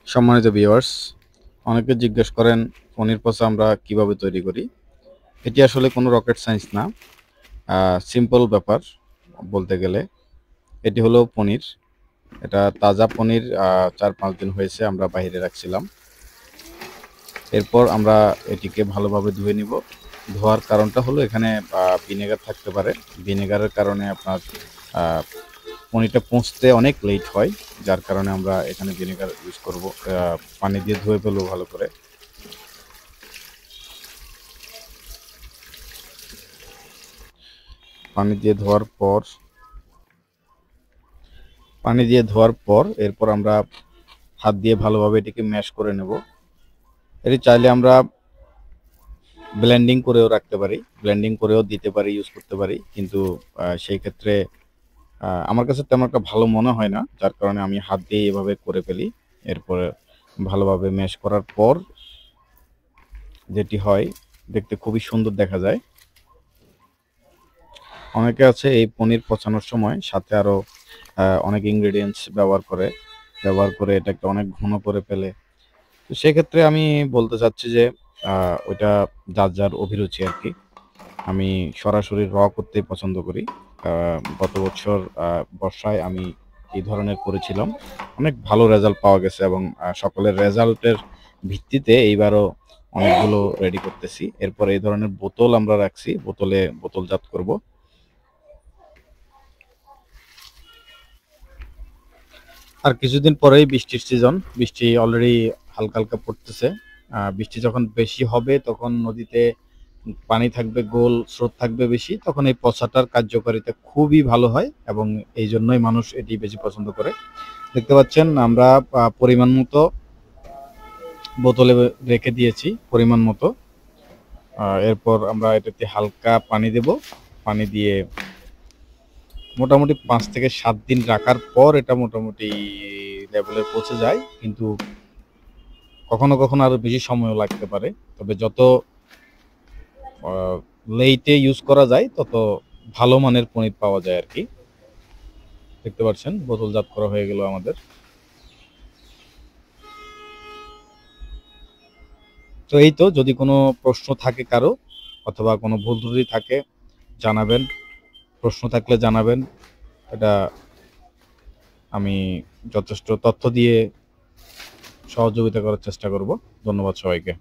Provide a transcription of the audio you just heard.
সম্মানিত ভিউয়ার্স, অনেকে জিজ্ঞেস করেন পনির পচা আমরা কিভাবে তৈরি করি। এটি আসলে কোনো রকেট সায়েন্স না, সিম্পল ব্যাপার বলতে গেলে। এটি হলো পনির। এটা তাজা পনির, ৪-৫ দিন হয়েছে আমরা বাইরে রাখছিলাম। এরপর আমরা এটিকে ভালোভাবে ধুয়ে নিব। ধোয়ার কারণটা হলো এখানে ভিনেগার থাকতে পারে। ভিনেগারের কারণে আপনার পনিরটা পচতে অনেক লেট হয়, যার কারণে আমরা এখানে ভিনেগার ইউজ করব। পানি দিয়ে ধুয়ে ফেলবো ভালো করে। পানি দিয়ে ধোয়ার পর এরপর আমরা হাত দিয়ে ভালোভাবে এটিকে ম্যাশ করে নেব। এটি চাইলে আমরা ব্লেন্ডিং করেও রাখতে পারি, ব্লেন্ডিং করেও দিতে পারি, ইউজ করতে পারি, কিন্তু সেই ক্ষেত্রে আমার কাছে তেমন একটা ভালো মনে হয় না, যার কারণে আমি হাত দিয়ে এভাবে করে ফেলি। এরপরে ভালোভাবে ম্যাশ করার পর যেটি হয়, দেখতে খুবই সুন্দর দেখা যায়। অনেকে আছে এই পনির পচানোর সময় সাথে আরও অনেক ইনগ্রেডিয়েন্টস ব্যবহার করে এটাকে অনেক ঘন করে ফেলে। তো সেক্ষেত্রে আমি বলতে চাচ্ছি যে ওইটা যার যার অভিরুচি আর কি। আমি সরাসরি করতেই পছন্দ করি। গত বছর বর্ষায় আমি এই ধরনের করেছিলাম। অনেক ভালো রেজাল্ট পাওয়া গেছে এবং সকলের রেজাল্টের ভিত্তিতে এইবারও অনেকগুলো রেডি করতেছি। এরপর এই ধরনের বোতল আমরা রাখছি, বোতলজাত করব। আর কিছুদিন পরেই বৃষ্টির সিজন। বৃষ্টি অলরেডি হালকা হালকা পড়তেছে। বৃষ্টি যখন বেশি হবে তখন নদীতে পানি থাকবে, গোল স্রোত থাকবে বেশি, তখন এই পচাটার কার্যকারিতা খুবই ভালো হয় এবং এই জন্যই মানুষ এটি বেশি পছন্দ করে। দেখতে পাচ্ছেন আমরা পরিমাণ মতো বোতলে রেখে দিয়েছি, পরিমাণ মতো। এরপর আমরা এটাতে হালকা পানি দেব। পানি দিয়ে মোটামুটি ৫ থেকে ৭ দিন রাখার পর এটা মোটামুটি লেভেলে পৌঁছে যায়, কিন্তু কখনো কখনো আরো বেশি সময়ও লাগতে পারে। তবে যত লেইটে ইউজ করা যায় তত ভালো মানের পনির পাওয়া যায় আর কি। দেখতে পাচ্ছেন বোতলজাত করা হয়ে গেল আমাদের। তো এই তো, যদি কোনো প্রশ্ন থাকে কারো অথবা কোনো ভুল ত্রুটি থাকে জানাবেন, প্রশ্ন থাকলে জানাবেন। এটা আমি যথেষ্ট তথ্য দিয়ে সহযোগিতা করার চেষ্টা করব। ধন্যবাদ সবাইকে।